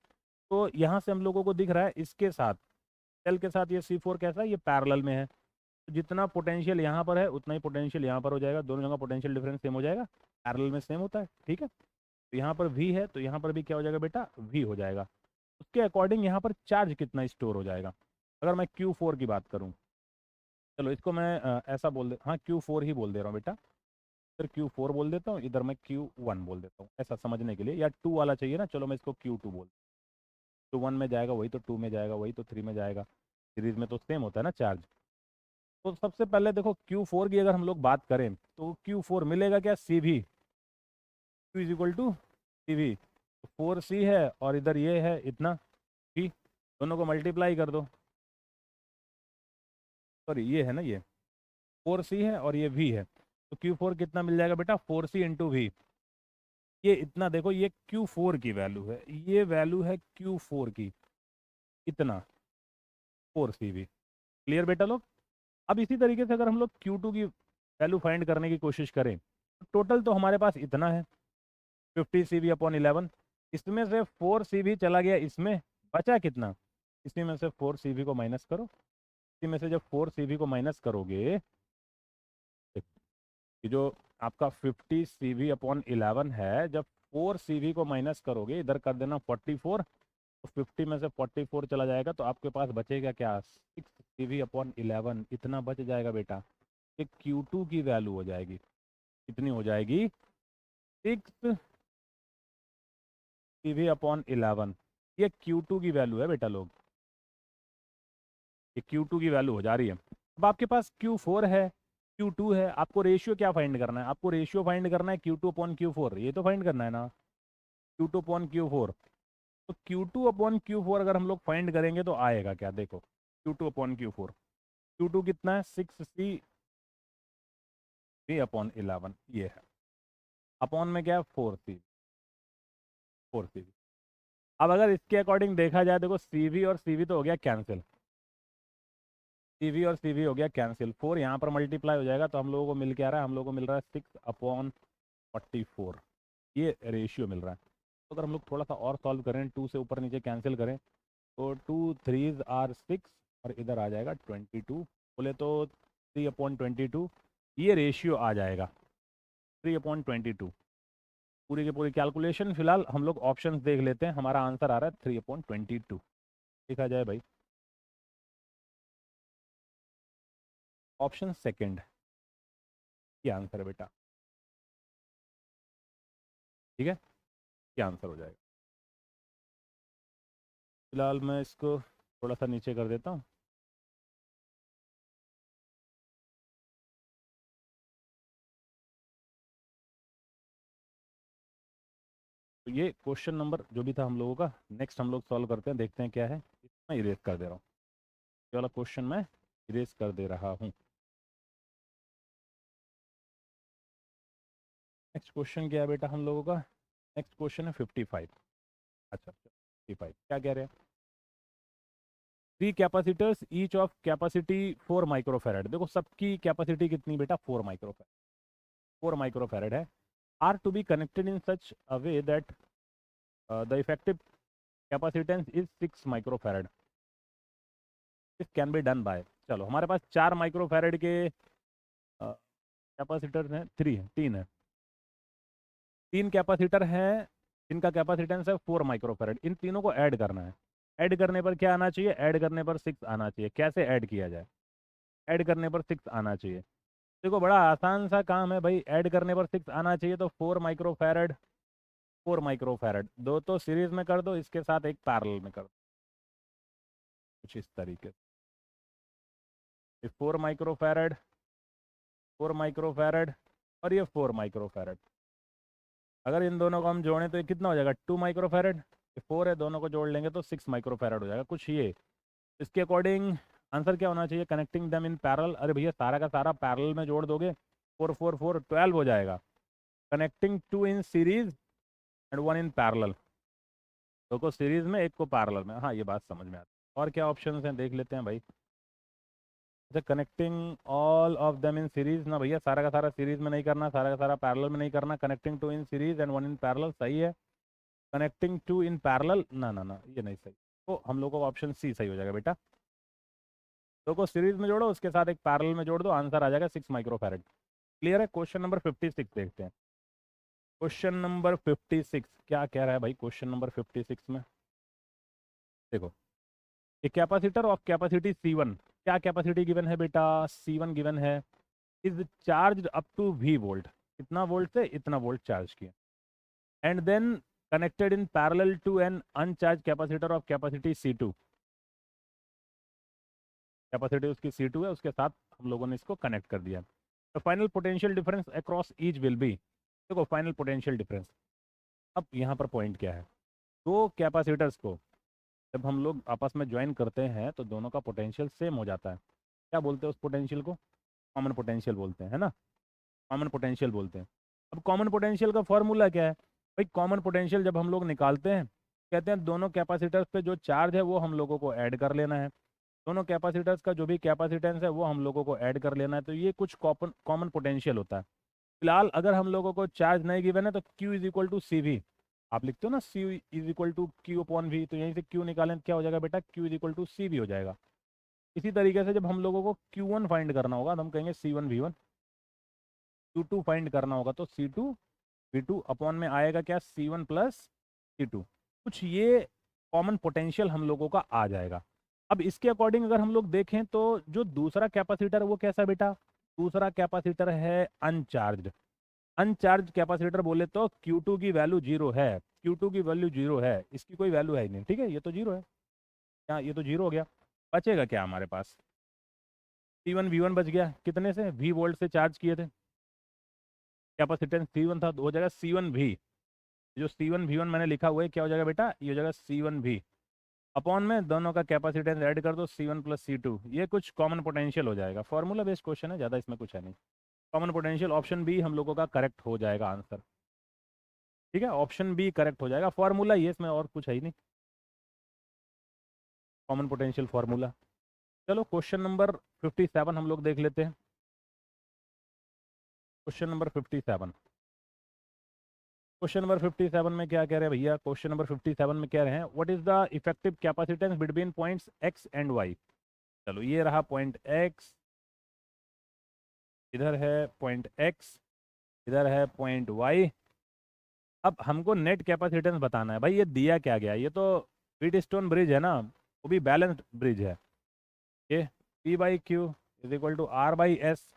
तो यहाँ से हम लोगों को दिख रहा है इसके साथ, सेल के साथ ये C4 कैसा है, ये पैरेलल में है। तो जितना पोटेंशियल यहाँ पर है उतना ही पोटेंशियल यहाँ पर हो जाएगा, दोनों जगह पोटेंशियल डिफरेंस सेम हो जाएगा, पैरेलल में सेम होता है। ठीक है? तो यहाँ पर V है, तो यहाँ पर भी क्या हो जाएगा बेटा, V हो जाएगा। उसके अकॉर्डिंग यहाँ पर चार्ज कितना स्टोर हो जाएगा। अगर मैं Q4 की बात करूँ, चलो इसको मैं ऐसा बोल दे, हाँ Q4 ही बोल दे रहा हूँ बेटा, फिर Q4 बोल देता हूँ, इधर मैं Q1 बोल देता हूँ, ऐसा समझने के लिए, या 2 वाला चाहिए ना, चलो मैं इसको Q2 बोल, तो 1 में जाएगा वही तो 2 में जाएगा वही तो 3 में जाएगा, सीरीज में तो सेम होता है ना चार्ज। तो सबसे पहले देखो Q4 की अगर हम लोग बात करें, तो Q4 मिलेगा क्या, CV, Q is equal to CV, 4C है और इधर ये है इतना V, दोनों को मल्टीप्लाई कर दो, सॉरी ये है ना, ये 4C है और ये V है, तो Q4 कितना मिल जाएगा बेटा 4C × V। ये इतना देखो, ये Q4 की वैल्यू है, ये वैल्यू है Q4 की, इतना 4CV। क्लियर बेटा लोग? अब इसी तरीके से अगर हम लोग Q2 की वैल्यू फाइंड करने की कोशिश करें, तो टोटल तो हमारे पास इतना है 50CV/11, इसमें से 4CV चला गया, इसमें बचा कितना, इसी में से 4CV को माइनस करो, इसी में से जब 4CV को माइनस करोगे, ये जो आपका 50CV/11 है, जब 4CV को माइनस करोगे, इधर कर देना 44, तो 50 में से 44 चला जाएगा, तो आपके पास बचेगा क्या 6CV/11, इतना बच जाएगा बेटा। ये Q2 की वैल्यू हो जाएगी, कितनी हो जाएगी 6CV/11, ये Q2 की वैल्यू है बेटा लोग, ये Q2 की वैल्यू हो जा रही है। अब आपके पास Q4 है, Q2 है, आपको रेशियो क्या फाइंड करना है, आपको रेशियो फाइंड करना है Q2/Q4, ये तो फाइंड करना है ना, Q2/Q4। तो Q2/Q4 अगर हम लोग फाइंड करेंगे तो आएगा क्या, देखो Q2/Q4, Q2 कितना है 6CV/11, ये है, अपॉन में क्या है 4CV। अब अगर इसके अकॉर्डिंग देखा जाए, देखो CV और CV तो हो गया कैंसिल, CV और CV हो गया कैंसिल, 4 यहाँ पर मल्टीप्लाई हो जाएगा, तो हम लोगों को मिल के आ रहा है, हम लोगों को मिल रहा है 6/44, ये रेशियो मिल रहा है। तो अगर हम लोग थोड़ा सा और सॉल्व करें, 2 से ऊपर नीचे कैंसिल करें, तो 2 3s आर 6 और इधर आ जाएगा 22, बोले तो 3/22, ये रेशियो आ जाएगा 3/22। पूरी की पूरी कैलकुलेशन फिलहाल हम लोग ऑप्शंस देख लेते हैं, हमारा आंसर आ रहा है 3/22, देखा जाए भाई, ऑप्शन सेकंड ये आंसर है बेटा। ठीक है, क्या आंसर हो जाएगा। फिलहाल मैं इसको थोड़ा सा नीचे कर देता हूँ। तो ये क्वेश्चन नंबर जो भी था हम लोगों का, नेक्स्ट हम लोग सॉल्व करते हैं, देखते हैं क्या है। मैं इरेज कर दे रहा हूँ, ये वाला क्वेश्चन मैं इरेज कर दे रहा हूँ। नेक्स्ट क्वेश्चन क्या है बेटा हम लोगों का? नेक्स्ट क्वेश्चन है 55। अच्छा 55 क्या कह रहे हैं? Three capacitors each of capacity 4 microfarad. देखो सबकी कैपेसिटी कितनी बेटा? 4 माइक्रोफेरेड। 4 माइक्रोफेरेड है। Are to be connected in such a way that the effective capacitance is 6 microfarad. This can be done by, चलो हमारे पास 4 माइक्रोफेरेड के कैपेसिटर हैं, 3 है, 3 है, 3 कैपेसिटर हैं जिनका कैपेसिटेंस है 4 माइक्रोफेरेड। इन तीनों को ऐड करना है। ऐड करने पर क्या आना चाहिए? ऐड करने पर 6 आना चाहिए। कैसे ऐड किया जाए? ऐड करने पर 6 आना चाहिए। देखो बड़ा आसान सा काम है भाई, ऐड करने पर 6 आना चाहिए। तो 4 माइक्रोफेरेड, 4 माइक्रोफेरेड, दो तो सीरीज में कर दो, इसके साथ एक पैरेलल में कर दो, कुछ इस तरीके से। 4 माइक्रोफेरेड, 4 माइक्रोफेरेड और ये 4 माइक्रोफेरेड। अगर इन दोनों को हम जोड़ें तो ये कितना हो जाएगा? 2 माइक्रोफेरेड। ये 4 है, दोनों को जोड़ लेंगे तो 6 माइक्रोफेरेड हो जाएगा, कुछ ये। इसके अकॉर्डिंग आंसर क्या होना चाहिए? Connecting them in parallel. अरे भैया सारा का सारा पैरेलल में जोड़ दोगे, 4 4 4 12 हो जाएगा। Connecting 2 in series and 1 in parallel. दो को सीरीज में, एक को पैरेलल में। हाँ ये बात समझ में आती है। और क्या ऑप्शंस हैं देख लेते हैं भाई। अच्छा connecting all of them in series ना भैया, सारा का सारा सीरीज में नहीं करना, सारा का सारा पैरेलल में नहीं करना। Connecting two in series and 1 in parallel सही है। कनेक्टिंग टू इन पैरेलल ना ना ना, ये नहीं सही। तो हम लोग को ऑप्शन सी सही हो जाएगा बेटा। दो को सीरीज में जोड़ो, उसके साथ एक पैरेलल में जोड़ दो, आंसर आ जाएगा 6 माइक्रोफैरड। क्लियर है? क्वेश्चन नंबर 56 देखते हैं। क्वेश्चन नंबर 56 क्या कह रहा है भाई? क्वेश्चन नंबर 56 में देखो, a capacitor of capacity C1। क्या कैपेसिटी गिवन है बेटा? C1 गिवन है। Is charge up to V volt. कितना वोल्ट से? इतना वोल्ट चार्ज किया। And then connected in parallel to an uncharged capacitor of capacity C2। Capacity उसकी C2 है, उसके साथ हम लोगों ने इसको कनेक्ट कर दिया। तो final potential difference across each will be. देखो फाइनल पोटेंशियल डिफरेंस, अब यहाँ पर पॉइंट क्या है? दो कैपेसिटर्स को जब हम लोग आपस में ज्वाइन करते हैं तो दोनों का पोटेंशियल सेम हो जाता है। क्या बोलते हैं उस पोटेंशियल को? कॉमन पोटेंशियल बोलते हैं, है ना? कॉमन पोटेंशियल बोलते हैं। अब कॉमन पोटेंशियल का फॉर्मूला क्या है भाई? कॉमन पोटेंशियल जब हम लोग निकालते हैं, कहते हैं दोनों कैपेसिटर्स पे जो चार्ज है वो हम लोगों को ऐड कर लेना है। दोनों कैपेसिटर्स का जो भी कैपेसिटेंस है वो हम लोगों को ऐड कर लेना है। तो ये कुछ कॉमन पोटेंशियल होता है। फिलहाल अगर हम लोगों को चार्ज नहीं गिवन है तो Q is equal to C V. आप लिखते हो ना C is equal to Q upon V, तो यहीं से Q निकालें तो क्या हो जाएगा बेटा? Q is equal to C V हो जाएगा। इसी तरीके से जब हम लोगों को Q1 फाइंड करना होगा तो हम कहेंगे C1 V1। Q2 फाइंड करना होगा तो C2 V2 अपॉन में आएगा क्या? C1 plus C2। कुछ ये कॉमन पोटेंशियल हम लोगों का आ जाएगा। अब इसके अकॉर्डिंग अगर हम लोग देखें तो जो दूसरा कैपेसिटर है वो कैसा बेटा? दूसरा कैपेसिटर है अनचार्ज। अनचार्ज कैपेसिटर बोले तो Q2 की वैल्यू जीरो है। Q2 की वैल्यू जीरो है, इसकी कोई वैल्यू है ही नहीं। ठीक है, ये तो जीरो है। क्या ये तो जीरो हो गया? बचेगा क्या हमारे पास? C1 V1 बच गया, कितने से? V वोल्ट से चार्ज किए थे, कैपेसिटेंस C1 था, तो हो जाएगा C1V। जो C1 V1 मैंने लिखा हुआ है क्या हो जाएगा बेटा? ये हो जाएगा C1V अपॉन में दोनों का कैपेसिटेंस ऐड कर दो C1 प्लस C2। ये कुछ कॉमन पोटेंशियल हो जाएगा। फॉर्मूला बेस्ड क्वेश्चन है, ज़्यादा इसमें कुछ है नहीं। कॉमन पोटेंशियल ऑप्शन बी हम लोगों का करेक्ट हो जाएगा आंसर। ठीक है, ऑप्शन बी करेक्ट हो जाएगा। फॉर्मूला ये, इसमें और कुछ है ही नहीं, कॉमन पोटेंशियल फार्मूला। चलो क्वेश्चन नंबर 57 हम लोग देख लेते हैं। क्वेश्चन नंबर 57, क्वेश्चन नंबर 57 में क्या कह रहे हैं भैया? क्वेश्चन नंबर 57 में कह रहे हैं what is the effective capacitance between points X and Y. चलो ये रहा पॉइंट एक्स, इधर है पॉइंट एक्स, इधर है पॉइंट वाई। अब हमको नेट कैपेसिटेंस बताना है भाई। ये दिया क्या गया? ये तो व्हीटस्टोन ब्रिज है ना, वो भी बैलेंस्ड ब्रिज है। ये P by Q is equal to R by S.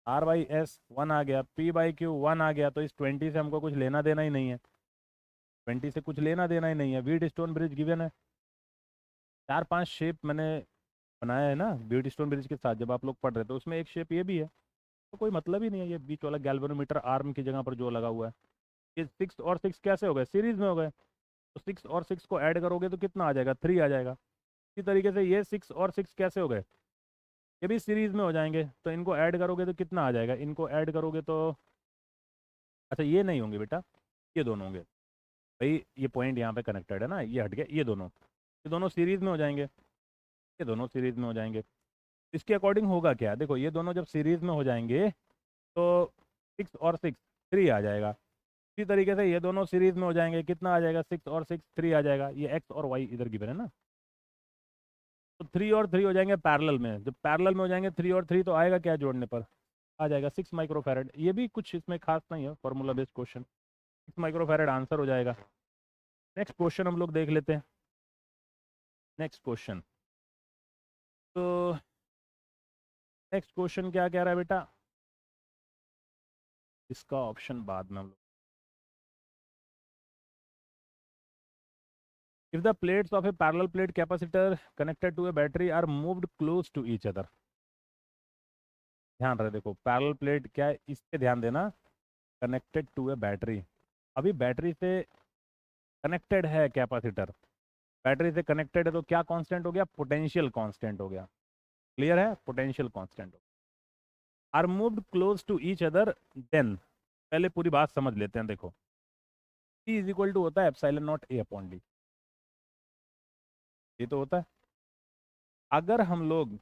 R by S 1 आ गया, P बाई क्यू 1 आ गया। तो इस 20 से हमको कुछ लेना देना ही नहीं है, 20 से कुछ लेना देना ही नहीं है। व्हीटस्टोन ब्रिज गिवन है। 4-5 शेप मैंने बनाया है ना व्हीटस्टोन ब्रिज के साथ, जब आप लोग पढ़ रहे थे उसमें एक शेप ये भी है। तो कोई मतलब ही नहीं है ये बीच वाला गैल्वेनोमीटर आर्म की जगह पर जो लगा हुआ है। ये 6 और 6 कैसे हो गए, सीरीज में हो गए, तो 6 और 6 को ऐड करोगे तो कितना आ जाएगा, 3 आ जाएगा। इसी तरीके से ये 6 और 6 कैसे हो गए, ये भी सीरीज में हो जाएंगे, तो इनको ऐड करोगे तो कितना आ जाएगा, इनको ऐड करोगे तो, अच्छा ये नहीं होंगे बेटा, ये दोनों होंगे। भाई ये पॉइंट यहाँ पे कनेक्टेड है ना, ये हट गया, ये दोनों सीरीज में हो जाएंगे, ये दोनों सीरीज में हो जाएंगे। इसके अकॉर्डिंग होगा क्या, देखो ये दोनों जब सीरीज में हो जाएंगे तो 6 और 6 3 आ जाएगा। इसी तरीके से ये दोनों सीरीज में हो जाएंगे, कितना आ जाएगा, 6 और 6 3 आ जाएगा। ये एक्स और वाई इधर गिवन है ना, तो 3 और 3 हो जाएंगे पैरेलल में। जब पैरेलल में हो जाएंगे 3 और 3 तो आएगा क्या जोड़ने पर, आ जाएगा 6 माइक्रोफैरड। ये भी कुछ इसमें खास नहीं है, formula based question, 6 microfarad answer हो जाएगा। नेक्स्ट क्वेश्चन हम लोग देख लेते हैं। नेक्स्ट क्वेश्चन, तो नेक्स्ट क्वेश्चन क्या कह रहा है बेटा, इसका ऑप्शन बाद में हम लोग, if the plates of a parallel plate capacitor connected to a battery are moved close to each other, ध्यान रहे, देखो पैरेलल प्लेट क्या है, इस पे ध्यान देना, कनेक्टेड टू ए बैटरी। अभी बैटरी से कनेक्टेड है कैपेसिटर, बैटरी से कनेक्टेड है तो क्या कांस्टेंट हो गया, पोटेंशियल कांस्टेंट हो गया। क्लियर है, पोटेंशियल कांस्टेंट हो, are moved close to each other, then, पहले पूरी बात समझ लेते हैं। देखो E इज इक्वल टू होता है epsilon naught A upon D, ये तो होता है। अगर हम लोग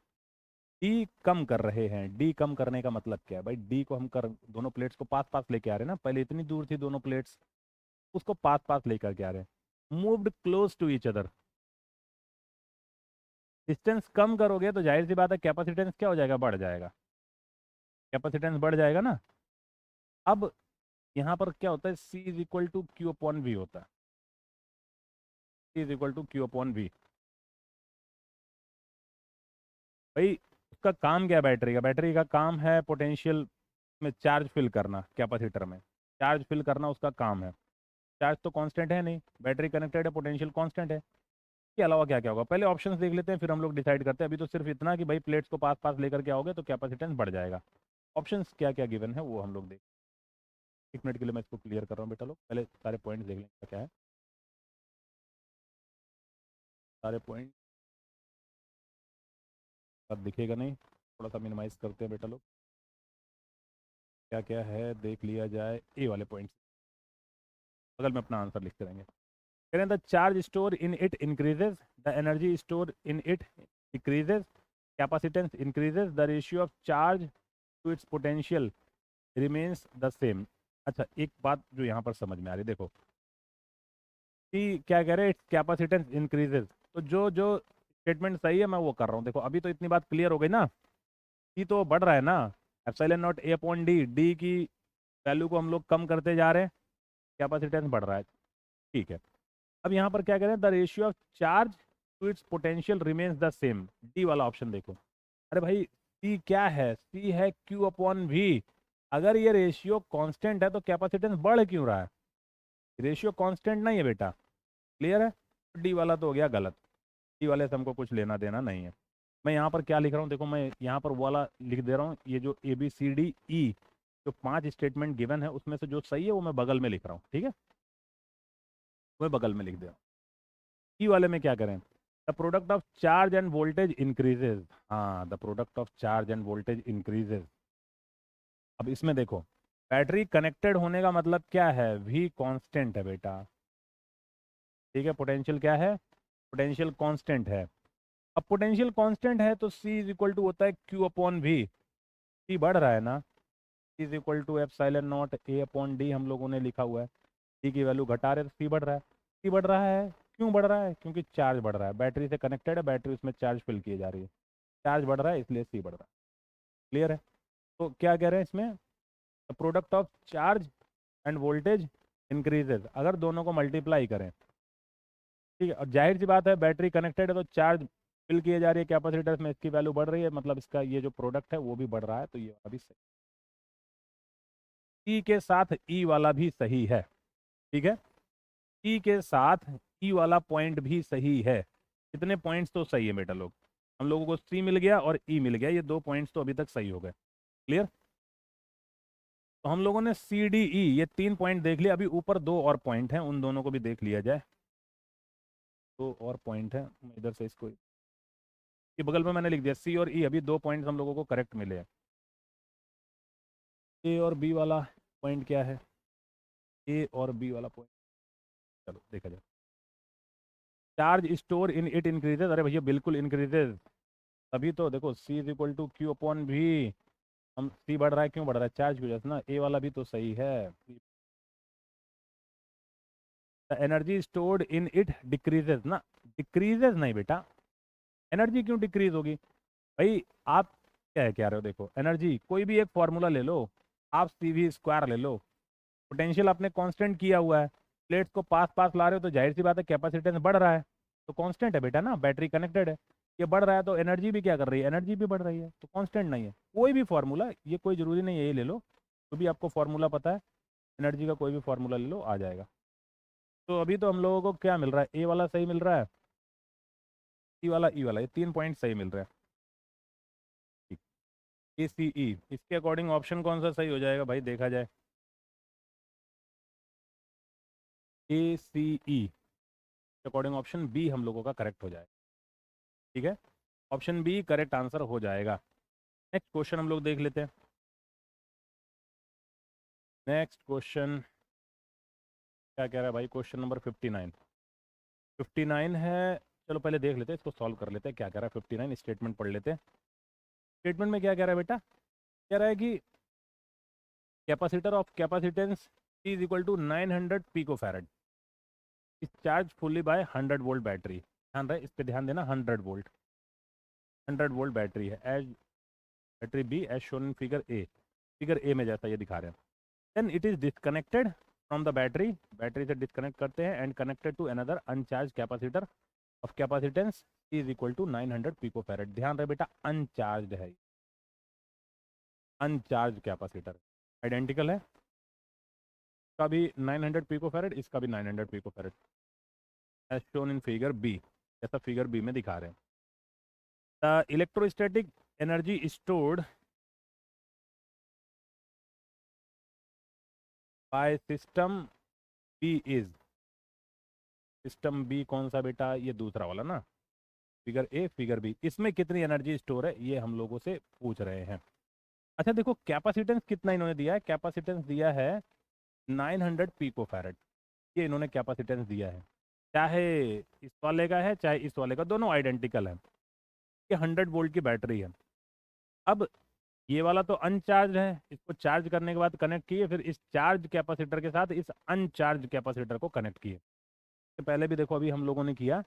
D कम कर रहे हैं, D कम करने का मतलब क्या है भाई, D को हम कर, दोनों प्लेट्स को पास पास लेके आ रहे हैं ना, पहले इतनी दूर थी दोनों प्लेट्स, उसको पास पास लेकर के आ रहे हैं, moved close to each other. Distance कम करोगे तो जाहिर सी बात है कैपेसिटेंस क्या हो जाएगा, बढ़ जाएगा, कैपेसिटेंस बढ़ जाएगा ना। अब यहाँ पर क्या होता है, C is equal to Q upon V होता है, C is equal to Q upon V. भाई उसका काम क्या है बैटरी का, बैटरी का काम है पोटेंशियल में चार्ज फिल करना, कैपेसिटर में चार्ज फिल करना उसका काम है। चार्ज तो कांस्टेंट है नहीं, बैटरी कनेक्टेड है, पोटेंशियल कांस्टेंट है। इसके अलावा क्या क्या होगा, पहले ऑप्शंस देख लेते हैं फिर हम लोग डिसाइड करते हैं। अभी तो सिर्फ इतना कि भाई प्लेट्स को पास पास लेकर के आओगे तो कैपेसिटेंस बढ़ जाएगा। ऑप्शंस क्या क्या गिवन है वो हम लोग देख, 1 मिनट के लिए मैं इसको क्लियर कर रहा हूँ बेटा लोग, पहले सारे पॉइंट देख लें क्या क्या है, सारे पॉइंट अब दिखेगा नहीं, थोड़ा सा मिनिमाइज करते हैं बेटा लोग, क्या क्या है देख लिया जाए। ए वाले पॉइंट्स बगल में अपना आंसर लिखते रहेंगे। कह रहे हैं the charge store in it increases, the energy store in it decreases, capacitance increases, the ratio of charge to its potential remains the same. अच्छा एक बात जो यहाँ पर समझ में आ रही है, देखो कि क्या कह रहे हैं, इट्स कैपेसिटेंस इंक्रीजेज, तो जो जो स्टेटमेंट सही है मैं वो कर रहा हूँ। देखो अभी तो इतनी बात क्लियर हो गई ना, ई तो बढ़ रहा है ना, epsilon naught A upon D, D की वैल्यू को हम लोग कम करते जा रहे हैं, कैपेसिटेंस बढ़ रहा है, ठीक है। अब यहाँ पर क्या करें, the ratio of charge to its potential remains the same, D वाला ऑप्शन देखो। अरे भाई सी क्या है, सी है क्यू अपॉन वी। अगर ये रेशियो कांस्टेंट है तो कैपेसिटेंस बढ़ क्यों रहा है, रेशियो कांस्टेंट नहीं है बेटा। क्लियर है, डी वाला तो हो गया गलत, डी वाले से हमको कुछ लेना देना नहीं है। मैं यहाँ पर क्या लिख रहा हूँ, देखो मैं यहाँ पर वो वाला लिख दे रहा हूँ, ये जो ABCDE जो 5 स्टेटमेंट गिवन है उसमें से जो सही है वो मैं बगल में लिख रहा हूँ, ठीक है, वो बगल में लिख दे रहा हूँ। ई वाले में क्या करें, the product of charge and voltage increases, हाँ the product of charge and voltage increases. अब इसमें देखो बैटरी कनेक्टेड होने का मतलब क्या है, V कांस्टेंट है बेटा, ठीक है, पोटेंशियल क्या है, पोटेंशियल कांस्टेंट है। अब पोटेंशियल कांस्टेंट है तो C इज इक्वल टू होता है Q अपॉन वी, C बढ़ रहा है ना, C is equal to epsilon naught A upon D हम लोगों ने लिखा हुआ है, D की वैल्यू घटा रहे तो C बढ़ रहा है। C बढ़ रहा है, क्यों बढ़ रहा है, क्योंकि चार्ज बढ़ रहा है, बैटरी से कनेक्टेड है, बैटरी उसमें चार्ज फिल की जा रही है, चार्ज बढ़ रहा है इसलिए C बढ़ रहा है। क्लियर है, तो क्या कह रहे हैं इसमें, the product of charge and voltage increases, अगर दोनों को मल्टीप्लाई करें, ठीक है, और जाहिर सी बात है बैटरी कनेक्टेड है तो चार्ज फिल किए जा रही है कैपेसिटर्स में, इसकी वैल्यू बढ़ रही है, मतलब इसका ये जो प्रोडक्ट है वो भी बढ़ रहा है, तो ये अभी सही, ई के साथ ई वाला भी सही है, ठीक है, ई के साथ ई वाला पॉइंट भी सही है। कितने पॉइंट्स तो सही है बेटा लोग, हम लोगों को सी मिल गया और ई मिल गया, ये 2 पॉइंट्स तो अभी तक सही हो गए। क्लियर, तो हम लोगों ने सी डी ई ये 3 पॉइंट देख लिया, अभी ऊपर 2 और पॉइंट हैं, उन दोनों को भी देख लिया जाए। 2 और पॉइंट है, मैं इधर से इसको ये बगल में मैंने लिख दिया सी और ई, अभी 2 पॉइंट हम लोगों को करेक्ट मिले हैं। ए और बी वाला पॉइंट क्या है? ए और बी वाला पॉइंट चलो देखा जाए। Charge store in it increases, अरे भैया बिल्कुल इंक्रीजेज, तभी तो देखो C is equal to Q upon भी। हम सी बढ़ रहा है, क्यों बढ़ रहा है? चार्ज की वजह से ना। ए वाला भी तो सही है। Energy stored in it decreases ना, डिक्रीजेज नहीं बेटा, एनर्जी क्यों डिक्रीज होगी भाई? आप क्या रहे हो? देखो एनर्जी कोई भी एक फॉर्मूला ले लो, आप सी वी स्क्वायर ले लो, पोटेंशियल आपने कांस्टेंट किया हुआ है, प्लेट्स को पास पास ला रहे हो तो जाहिर सी बात है कैपेसिटेंस बढ़ रहा है, तो कांस्टेंट है बेटा ना, बैटरी कनेक्टेड है, ये बढ़ रहा है तो एनर्जी भी क्या कर रही है? एनर्जी भी बढ़ रही है, तो कांस्टेंट नहीं है। कोई भी फार्मूला, ये कोई ज़रूरी नहीं है ये ले लो, तो भी आपको फार्मूला पता है एनर्जी का, कोई भी फार्मूला ले लो आ जाएगा। तो अभी तो हम लोगों को क्या मिल रहा है? ए वाला सही मिल रहा है, सी वाला, ई वाला, ये 3 पॉइंट सही मिल रहा है। ठीक, ए सी ई, इसके अकॉर्डिंग ऑप्शन कौन सा सही हो जाएगा भाई देखा जाए? ए सी ई के अकॉर्डिंग ऑप्शन बी हम लोगों का करेक्ट हो जाएगा। ठीक है, ऑप्शन बी करेक्ट आंसर हो जाएगा। नेक्स्ट क्वेश्चन हम लोग देख लेते हैं। नेक्स्ट क्वेश्चन क्या कह रहा है भाई? Question number 59। 59 है, चलो पहले देख लेते हैं इसको, सॉल्व कर लेते हैं क्या कह रहा है। 59 स्टेटमेंट पढ़ लेते हैं। स्टेटमेंट में क्या कह रहा है बेटा? कह रहा है कि capacitor of capacitance is equal to 900 pico farad is charge fully by 100 volt battery. ध्यान रहे, इस पे ध्यान देना, 100 वोल्ट, 100 वोल्ट बैटरी है, as battery B as shown in figure A, figure A में जैसा ये दिखा रहे हैं। Then it is disconnected from the battery, battery से डिस्कनेक्ट करते हैं and connected to another uncharged capacitor of capacitance is equal to 900 pico farad. ध्यान रहे बेटा, अनचार्ज है, अनचार्ज कैपेसिटर, आइडेंटिकल है, इसका भी 900 पिको फैरेड, इसका भी 900 pico farad, as shown in figure B, जैसा फिगर बी में दिखा रहे हैं। The electrostatic energy stored by system B is, system B कौन सा बेटा? ये दूसरा वाला ना, फिगर ए फिगर बी, इसमें कितनी एनर्जी स्टोर है ये हम लोगों से पूछ रहे हैं। अच्छा देखो कैपेसिटेंस कितना इन्होंने दिया है, कैपेसिटेंस दिया है 900 पिको फैरेड, ये इन्होंने कैपेसिटेंस दिया है, चाहे इस वाले का है चाहे इस वाले का, दोनों आइडेंटिकल है, ये 100 वोल्ट की बैटरी है। अब ये वाला तो अनचार्ज है, इसको चार्ज करने के बाद कनेक्ट किए, फिर इस चार्ज कैपेसिटर के साथ इस अनचार्ज कैपेसिटर को कनेक्ट किए। तो पहले भी देखो अभी हम लोगों ने किया,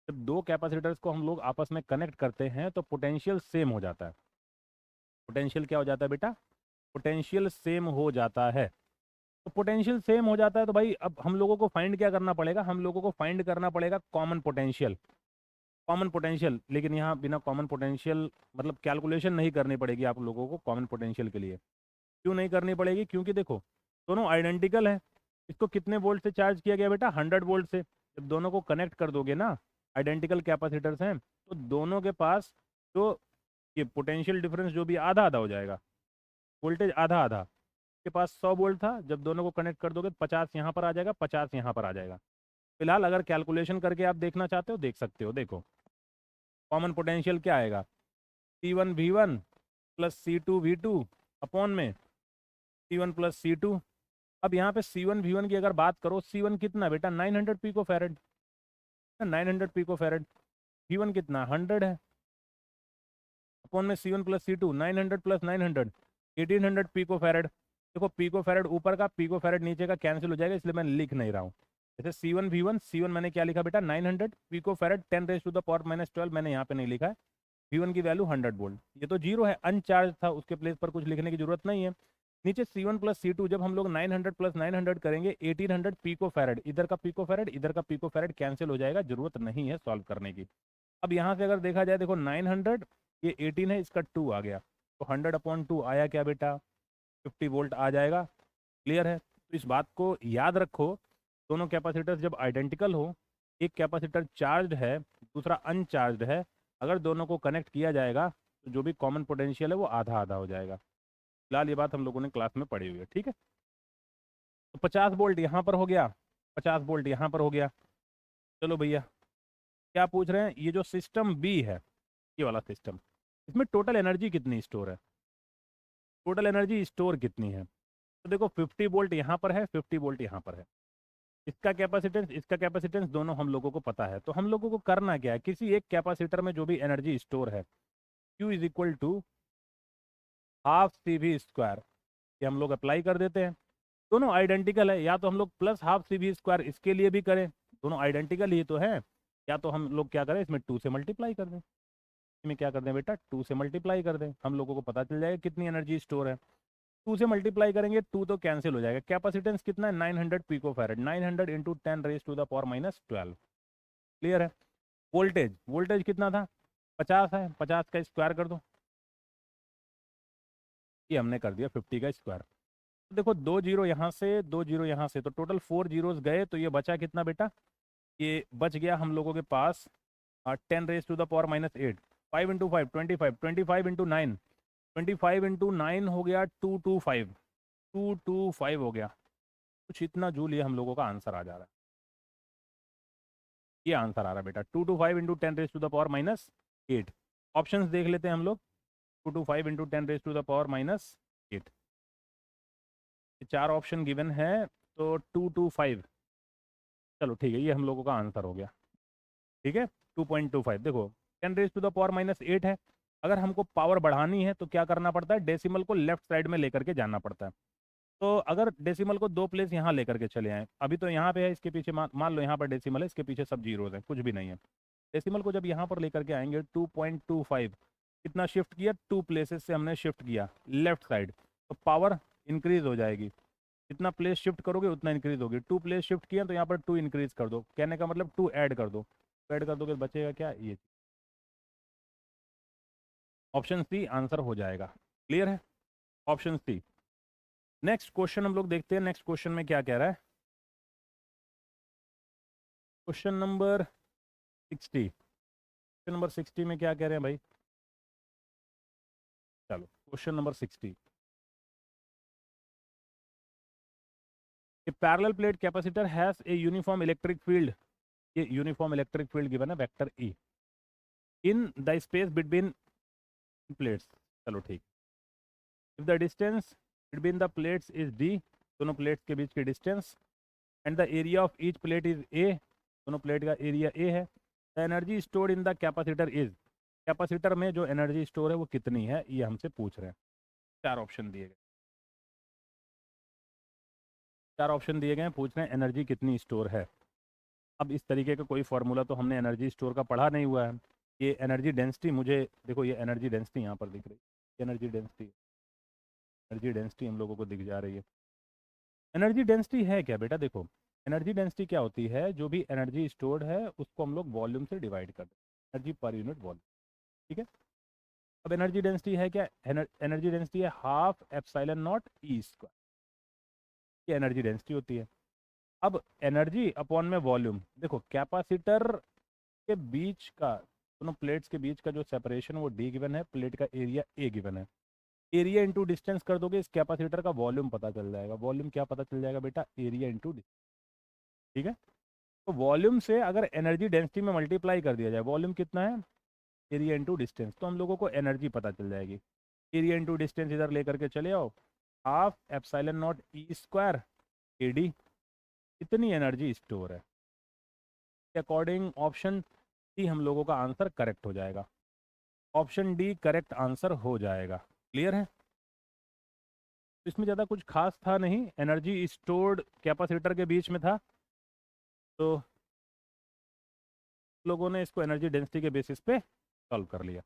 जब दो कैपेसिटर्स को हम लोग आपस में कनेक्ट करते हैं तो पोटेंशियल सेम हो जाता है। पोटेंशियल क्या हो जाता है बेटा? पोटेंशियल सेम हो जाता है। तो पोटेंशियल सेम हो जाता है तो भाई अब हम लोगों को फाइंड क्या करना पड़ेगा? हम लोगों को फाइंड करना पड़ेगा कॉमन पोटेंशियल, कॉमन पोटेंशियल। लेकिन यहाँ बिना कॉमन पोटेंशियल मतलब कैलकुलेशन नहीं करनी पड़ेगी आप लोगों को कॉमन पोटेंशियल के लिए। क्यों नहीं करनी पड़ेगी? क्योंकि देखो दोनों आइडेंटिकल है। इसको कितने वोल्ट से चार्ज किया गया बेटा? 100 वोल्ट से। जब दोनों को कनेक्ट कर दोगे ना, आइडेंटिकल कैपेसिटर्स हैं, तो दोनों के पास जो ये पोटेंशियल डिफरेंस जो भी आधा आधा हो जाएगा, वोल्टेज आधा आधा। के पास 100 वोल्ट था, जब दोनों को कनेक्ट कर दोगे तो 50 यहाँ पर आ जाएगा, 50 यहाँ पर आ जाएगा। फिलहाल अगर कैलकुलेशन करके आप देखना चाहते हो देख सकते हो। देखो कॉमन पोटेंशियल क्या आएगा? C1V1 प्लस C2V2 अपॉन में C1 प्लस C2। अब यहाँ पे C1V1 की अगर बात करो, C1 कितना बेटा? 900 pico farad, 900 pico farad. V1 कितना? 100 है, अपॉन में C1 plus C2, 900 plus 900, 1800 pico farad. देखो पिको फैरेड ऊपर का, पिको फैरेड नीचे का कैंसिल हो जाएगा, इसलिए मैं लिख नहीं रहा हूँ। जैसे C1V1, C1 मैंने क्या लिखा बेटा? 900 pico farad 10 raise to the power minus 12, मैंने यहाँ पे नहीं लिखा है। V1 की वैल्यू 100 वोल्ट, ये तो जीरो है, अनचार्ज था, उसके प्लेस पर कुछ लिखने की जरूरत नहीं है। नीचे C1 प्लस C2, जब हम लोग 900 प्लस 900 करेंगे 1800 पिको फैरेड, इधर का पिको फैरेड इधर का पिको फैरेड कैंसिल हो जाएगा, जरूरत नहीं है सॉल्व करने की। अब यहाँ से अगर देखा जाए, देखो 900 ये 18 है, इसका 2 आ गया, तो 100 अपॉन 2 आया क्या बेटा? 50 वोल्ट आ जाएगा। क्लियर है? तो इस बात को याद रखो, दोनों कैपेसिटर्स जब आइडेंटिकल हो, एक कैपेसिटर चार्ज है दूसरा अनचार्ज है, अगर दोनों को कनेक्ट किया जाएगा तो जो भी कॉमन पोटेंशियल है वो आधा आधा हो जाएगा। फिलहाल ये बात हम लोगों ने क्लास में पढ़ी हुई है, ठीक है। तो 50 वोल्ट यहाँ पर हो गया, 50 वोल्ट यहाँ पर हो गया। चलो भैया, क्या पूछ रहे हैं, ये जो सिस्टम बी है, ये वाला सिस्टम, इसमें टोटल एनर्जी कितनी स्टोर है, टोटल एनर्जी स्टोर कितनी है। तो देखो 50 वोल्ट यहाँ पर है, 50 वोल्ट यहाँ पर है। इसका कैपेसिटेंस दोनों हम लोगों को पता है। तो हम लोगों को करना क्या है, किसी एक कैपेसिटर में जो भी एनर्जी स्टोर है, Q is equal to half C V square, ये हम लोग अप्लाई कर देते हैं। दोनों आइडेंटिकल है, या तो हम लोग plus half C V square इसके लिए भी करें, दोनों आइडेंटिकल ही तो है, या तो हम लोग क्या करें, इसमें 2 से मल्टीप्लाई कर दें। इसमें क्या कर दें बेटा, 2 से मल्टीप्लाई कर दें, हम लोगों को पता चल जाएगा कितनी एनर्जी स्टोर है। 2 से मल्टीप्लाई करेंगे, 2 तो कैंसिल हो जाएगा। कैपेसिटेंस कितना है, 900 pico farad, 900 into 10 raise to the power minus 12। Clear है। वोल्टेज, वोल्टेज कितना था, 50 है, 50 का स्क्वायर कर दो, ये हमने कर दिया 50 का स्क्वायर। तो देखो 2 जीरो यहाँ से, 2 जीरो यहाँ से, तो टोटल 4 जीरोस गए, तो ये बचा कितना बेटा, ये बच गया हम लोगों के पास 10 raise to the power minus 8। 5 into 5 25, 25 into 9, 25 into 9 हो गया 225, 225 हो गया। कुछ इतना जूल ये हम लोगों का आंसर आ जा रहा है, ये आंसर आ रहा है बेटा, 225 into 10 raise to the power minus 8। Options देख लेते हैं हम लोग, 225 into 10 raise to the power minus 8, 4 option given है, तो 225, चलो ठीक है, ये हम लोगों का आंसर हो गया, ठीक है। 2.25, देखो 10 raise to the power minus 8 है। अगर हमको पावर बढ़ानी है तो क्या करना पड़ता है, डेसिमल को लेफ्ट साइड में लेकर के जाना पड़ता है। तो अगर डेसिमल को 2 प्लेस यहाँ लेकर के चले आए, अभी तो यहाँ पे है, इसके पीछे मान लो यहाँ पर डेसिमल है, इसके पीछे सब जीरोज हैं, कुछ भी नहीं है। डेसिमल को जब यहाँ पर लेकर के आएंगे, 2.25 कितना शिफ्ट किया, 2 प्लेसेस से हमने शिफ्ट किया लेफ्ट साइड, तो पावर इंक्रीज हो जाएगी। जितना प्लेस शिफ्ट करोगे उतना इंक्रीज होगी। 2 प्लेस शिफ्ट किया तो यहाँ पर 2 इंक्रीज कर दो, कहने का मतलब 2 ऐड कर दो, ऐड कर दोगे बचेगा क्या, ये ऑप्शन सी आंसर हो जाएगा। क्लियर है, ऑप्शन सी। नेक्स्ट क्वेश्चन हम लोग देखते हैं, नेक्स्ट क्वेश्चन में क्या कह रहा है। क्वेश्चन नंबर 60, क्वेश्चन नंबर 60 में क्या कह रहे हैं भाई, चलो question number 60। A parallel plate capacitor has a uniform electric field, ये यूनिफॉर्म इलेक्ट्रिक फील्ड गिवन है, vector E, in the space between plates, चलो ठीक। If the distance between the plates is D, दोनों प्लेट्स के बीच की distance, and the area of each plate is a, दोनों प्लेट का एरिया ए है। The energy stored in the capacitor is, capacitor में जो एनर्जी स्टोर है वो कितनी है, ये हमसे पूछ रहे हैं। 4 ऑप्शन दिए गए, 4 ऑप्शन दिए गए हैं, पूछ रहे हैं एनर्जी कितनी स्टोर है। अब इस तरीके का कोई फार्मूला तो हमने एनर्जी स्टोर का पढ़ा नहीं हुआ है। ये एनर्जी डेंसिटी, मुझे देखो ये एनर्जी डेंसिटी यहाँ पर दिख रही है, एनर्जी डेंसिटी, एनर्जी डेंसिटी हम लोगों को दिख जा रही है। एनर्जी डेंसिटी है क्या बेटा, देखो एनर्जी डेंसिटी क्या होती है, जो भी एनर्जी स्टोर्ड है उसको हम लोग वॉल्यूम से डिवाइड कर दें, एनर्जी पर यूनिट वॉल्यूम, ठीक है। अब एनर्जी डेंसिटी है क्या, एनर्जी डेंसिटी है half epsilon not E square, ये एनर्जी डेंसिटी होती है। अब एनर्जी अपॉन में वॉल्यूम, देखो कैपेसिटर के बीच का, दोनों प्लेट्स के बीच का जो सेपरेशन वो डी गिवन है, प्लेट का एरिया ए गिवन है, एरिया इंटू डिस्टेंस कर दोगे, इस कैपेसिटर का वॉल्यूम पता चल जाएगा। वॉल्यूम क्या पता चल जाएगा बेटा, एरिया इंटू डिस्टेंस, ठीक है। तो वॉल्यूम से अगर एनर्जी डेंसिटी में मल्टीप्लाई कर दिया जाए, वॉल्यूम कितना है, एरिया इंटू डिस्टेंस, तो हम लोगों को एनर्जी पता चल जाएगी। एरिया इंटू डिस्टेंस इधर लेकर के चले आओ, half epsilon not E square A D, इतनी एनर्जी स्टोर है। अकॉर्डिंग ऑप्शन डी हम लोगों का आंसर करेक्ट हो जाएगा, ऑप्शन डी करेक्ट आंसर हो जाएगा। क्लियर है, इसमें ज़्यादा कुछ खास था नहीं, एनर्जी स्टोर्ड कैपेसिटर के बीच में था, तो लोगों ने इसको एनर्जी डेंसिटी के बेसिस पे सॉल्व कर लिया।